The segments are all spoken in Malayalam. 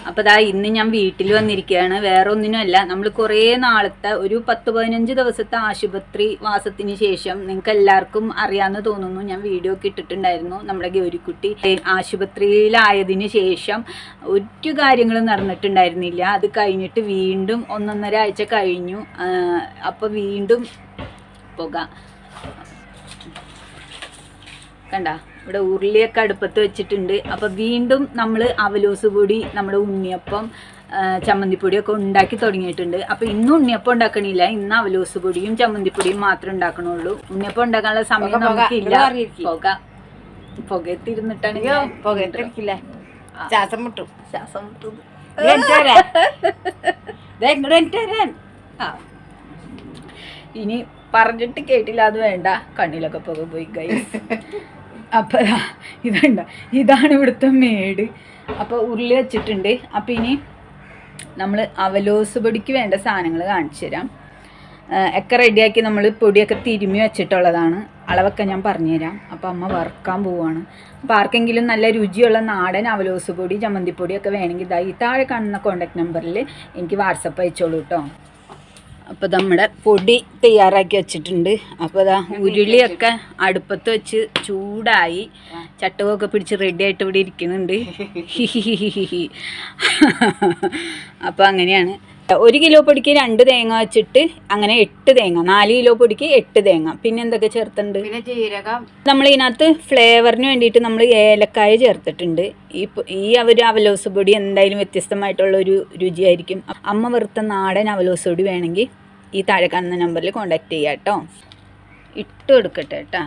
അപ്പോൾ ദാ ഇന്ന് ഞാൻ വീട്ടിൽ വന്നിരിക്കുകയാണ്. വേറെ ഒന്നിനുമല്ല, നമ്മൾ കുറേ നാളത്തെ ഒരു 10-15 ദിവസത്തെ ആശുപത്രി വാസത്തിന് ശേഷം നിങ്ങൾക്ക് എല്ലാവർക്കും അറിയാമെന്ന് തോന്നുന്നു, ഞാൻ വീഡിയോ ഒക്കെ ഇട്ടിട്ടുണ്ടായിരുന്നു. നമ്മുടെ ഗൗരിക്കുട്ടി ആശുപത്രിയിലായതിന് ശേഷം ഒരു കാര്യങ്ങളും നടന്നിട്ടുണ്ടായിരുന്നില്ല. അത് കഴിഞ്ഞിട്ട് വീണ്ടും 1-1.5 ആഴ്ച കഴിഞ്ഞു. അപ്പോൾ വീണ്ടും പുക കണ്ട, ഇവിടെ ഉരുളിയൊക്കെ അടുപ്പത്ത് വെച്ചിട്ടുണ്ട്. അപ്പോൾ വീണ്ടും നമ്മൾ അവലോസ് പൊടി, നമ്മുടെ ഉണ്ണിയപ്പം, ചമ്മന്തിപ്പൊടിയൊക്കെ ഉണ്ടാക്കി തുടങ്ങിയിട്ടുണ്ട്. അപ്പോൾ ഇന്ന് ഉണ്ണിയപ്പം ഉണ്ടാക്കണില്ല, ഇന്ന് അവലോസ് പൊടിയും ചമ്മന്തിപ്പൊടിയും മാത്രമേ ഉണ്ടാക്കണുള്ളൂ. ഉണ്ണിയപ്പം ഉണ്ടാക്കാനുള്ള സമയം നമുക്കില്ല. പുകയത്തിരുന്നിട്ടാണ് ശ്വാസം മുട്ടും. ഇനി പറഞ്ഞിട്ട് കേട്ടില്ല, അത് വേണ്ട, കണ്ണിലൊക്കെ പുക പോയി ഗൈസ്. അപ്പോൾ ഇതാണ് ഇവിടുത്തെ മേട്. അപ്പോൾ ഉരുളി വെച്ചിട്ടുണ്ട്. അപ്പോൾ ഇനി നമ്മൾ അവലോസ് പൊടിക്ക് വേണ്ട സാധനങ്ങൾ കാണിച്ചു തരാം. ഒക്കെ റെഡിയാക്കി നമ്മൾ പൊടിയൊക്കെ തിരുമ്മി വെച്ചിട്ടുള്ളതാണ്. അളവൊക്കെ ഞാൻ പറഞ്ഞുതരാം. അപ്പോൾ അമ്മ വറുക്കാൻ പോവുകയാണ്. അപ്പോൾ ആർക്കെങ്കിലും നല്ല രുചിയുള്ള നാടൻ അവലോസ് പൊടി, ചമ്മന്തിപ്പൊടിയൊക്കെ വേണമെങ്കിൽ ഈ താഴെ കാണുന്ന കോൺടാക്ട് നമ്പറിൽ എനിക്ക് വാട്സപ്പ് അയച്ചോളൂ കേട്ടോ. അപ്പോൾ നമ്മുടെ പൊടി തയ്യാറാക്കി വെച്ചിട്ടുണ്ട്. അപ്പോൾ അതാ ഉരുളിയൊക്കെ അടുപ്പത്ത് വെച്ച് ചൂടായി, ചട്ടകമൊക്കെ പിടിച്ച് റെഡി ആയിട്ട് ഇവിടെ ഇരിക്കുന്നുണ്ട്. അപ്പോൾ അങ്ങനെയാണ്. 1 കിലോ പൊടിക്ക് 2 തേങ്ങ വെച്ചിട്ട് അങ്ങനെ 8 തേങ്ങ, 4 കിലോ പൊടിക്ക് 8 തേങ്ങ. പിന്നെ എന്തൊക്കെ ചേർത്തിട്ടുണ്ട്? പിന്നെ ജീരകം. നമ്മൾ ഇതിനകത്ത് ഫ്ലേവറിന് വേണ്ടിയിട്ട് നമ്മൾ ഏലക്കായ ചേർത്തിട്ടുണ്ട്. ഈ ഒരു അവലോസ് പൊടി എന്തായാലും വ്യത്യസ്തമായിട്ടുള്ളൊരു രുചിയായിരിക്കും. അമ്മ വറുത്ത നാടൻ അവലോസ് പൊടി വേണമെങ്കിൽ ഈ താഴെ കാണുന്ന നമ്പറിൽ കോൺടാക്ട് ചെയ്യാം കേട്ടോ. ഇട്ട് കൊടുക്കട്ടെ കേട്ടോ.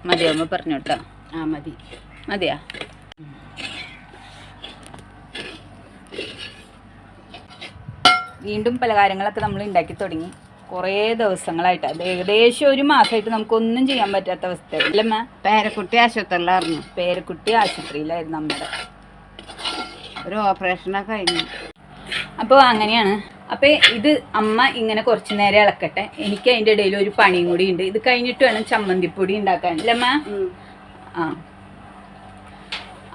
മതിയാവുമ്പോൾ പറഞ്ഞു കേട്ടോ. മതിയാ. വീണ്ടും പലഹാരങ്ങളൊക്കെ നമ്മൾ ഉണ്ടാക്കി തുടങ്ങി. കുറേ ദിവസങ്ങളായിട്ട്, അത് ഏകദേശം 1 മാസമായിട്ട് നമുക്കൊന്നും ചെയ്യാൻ പറ്റാത്ത അവസ്ഥയായിരുന്നു അല്ലമ്മ. പേരക്കുട്ടി ആശുപത്രിയിലായിരുന്നു. പേരക്കുട്ടി ആശുപത്രിയിലായിരുന്നു നമ്മുടെ. ഒരു ഓപ്പറേഷനൊക്കെ കഴിഞ്ഞു. അപ്പോൾ അങ്ങനെയാണ്. അപ്പോൾ ഇത് അമ്മ ഇങ്ങനെ കുറച്ച് നേരം ഇളക്കട്ടെ. എനിക്ക് അതിൻ്റെ ഇടയിൽ ഒരു പണിയും കൂടി ഉണ്ട്. ഇത് കഴിഞ്ഞിട്ട് വേണം ചമ്മന്തിപ്പൊടി ഉണ്ടാക്കാൻ അല്ലമ്മ.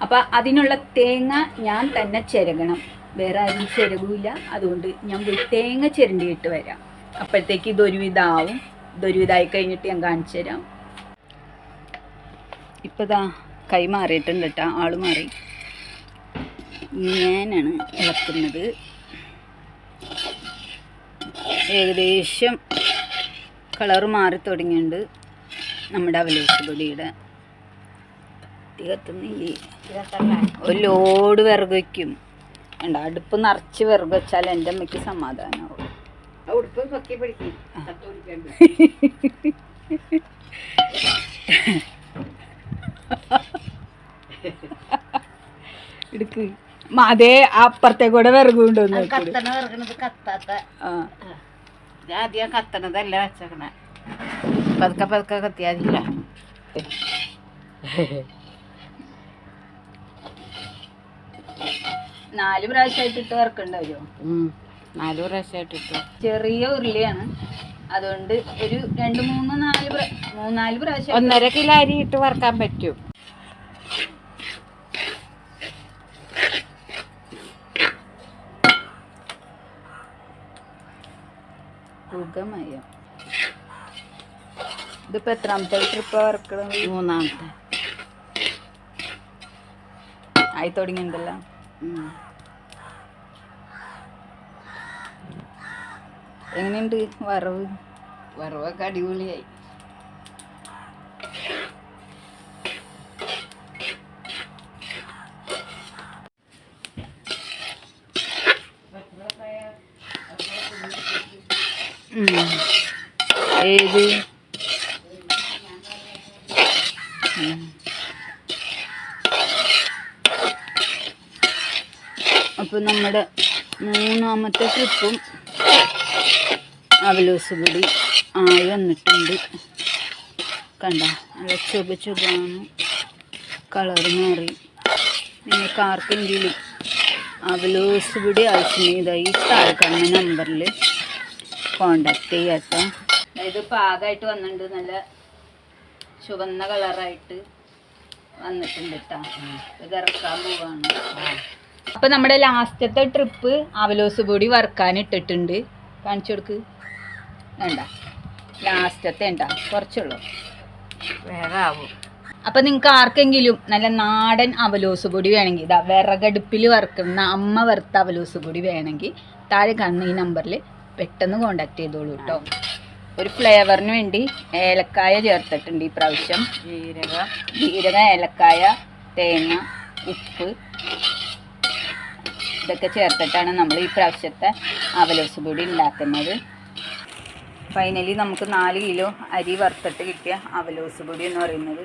അപ്പം അതിനുള്ള തേങ്ങ ഞാൻ തന്നെ ചിരകണം, വേറെ ആരും ചിരകില്ല. അതുകൊണ്ട് ഞാൻ പോയി തേങ്ങ ചിരണ്ടിയിട്ട് വരാം. അപ്പോഴത്തേക്ക് ഇതൊരുവിധമാവും. ഇതൊരുവിധമായി കഴിഞ്ഞിട്ട് ഞാൻ കാണിച്ചു തരാം. ഇപ്പോൾ ഇതാ കൈ മാറിയിട്ടുണ്ട് കേട്ടോ, ആൾ മാറി. ഞാനാണ് ഇളക്കുന്നത്. ഏകദേശം കളറ് മാറി തുടങ്ങിയിട്ടുണ്ട് നമ്മുടെ അവലോസ് പൊടിയുടെ. കത്തുന്നില്ലേ? ഒരു ലോഡ് വിറക് വയ്ക്കും. വേണ്ട, അടുപ്പ് നിറച്ച് വിറക് വെച്ചാൽ എൻ്റെ അമ്മയ്ക്ക് സമാധാനമാവും. എടുക്ക്. അതേ അപ്പുറത്തെ കൂടെ വിറക് കൊണ്ടുവന്നു. ആദ്യം കത്തണതല്ല വെച്ചേക്കണ. പതുക്കെ പതുക്കെ കത്തിയാതില്ല. 4 പ്രാവശ്യമായിട്ട് ഇട്ട് വറക്കണ്ടാവോ? 4 പ്രാവശ്യമായിട്ട് ഇട്ടു. ചെറിയ ഉരുളിയാണ്, അതുകൊണ്ട് ഒരു 2-3-4 പ്രാവശ്യം 1.5 കിലോ അരി ഇട്ട് വറക്കാൻ പറ്റും. സുഖമയം. ഇതിപ്പോൾ എത്രാമത്തെ ട്രിപ്പ് വറക്കണം? 3ാമത്തെ ആയി തുടങ്ങിയിട്ടുണ്ടല്ലോ. എങ്ങനെയുണ്ട് വറവ്? വറവൊക്കെ അടിപൊളിയായി. ഏത് അപ്പോൾ നമ്മുടെ 3ാമത്തെ ട്രിപ്പും അവലോസ് പൊടി ആയി വന്നിട്ടുണ്ട്. കണ്ട, നല്ല ചുവച്ചാണ്, കളർ മാറി. നിങ്ങൾക്ക് ആർക്കെങ്കിലും അവലോസ് പൊടി ആവശ്യമില്ല. ഈ താഴെ കാണുന്ന നമ്പറിൽ കോണ്ടാക്ട് ചെയ്യാട്ടോ. ഇത് പാകമായിട്ട് വന്നിട്ടുണ്ട്, നല്ല ചുവന്ന കളറായിട്ട് വന്നിട്ടുണ്ട് കേട്ടോ. ഇത് ഇറക്കാൻ പോവാണ്. അപ്പം നമ്മുടെ ലാസ്റ്റത്തെ ട്രിപ്പ് അവലോസ് പൊടി വറുക്കാൻ ഇട്ടിട്ടുണ്ട്. കാണിച്ചു കൊടുക്ക്. വേണ്ട, ലാസ്റ്റത്തെ ഉണ്ടാ, കുറച്ചുള്ളൂ, വേറെ ആവും. അപ്പം നിങ്ങൾക്ക് ആർക്കെങ്കിലും നല്ല നാടൻ അവലോസ് പൊടി വേണമെങ്കിൽ, ഇതാ വിറകടുപ്പിൽ വറുക്കുന്ന അമ്മ വറുത്ത അവലോസ് പൊടി വേണമെങ്കിൽ താഴെ കാണുന്ന ഈ നമ്പറിൽ പെട്ടെന്ന് കോണ്ടാക്ട് ചെയ്തോളൂ കേട്ടോ. ഒരു ഫ്ലേവറിന് വേണ്ടി ഏലക്കായ ചേർത്തിട്ടുണ്ട് ഈ പ്രാവശ്യം. ജീരകം, ഏലക്കായ, തേങ്ങ, ഉപ്പ് ഇതൊക്കെ ചേർത്തിട്ടാണ് നമ്മൾ ഈ പ്രാവശ്യത്തെ അവലോസ് പൊടി ഉണ്ടാക്കുന്നത്. ഫൈനലി നമുക്ക് 4 കിലോ അരി വറുത്തിട്ട് കിട്ടിയ അവലോസ് പൊടി എന്ന് പറയുന്നത്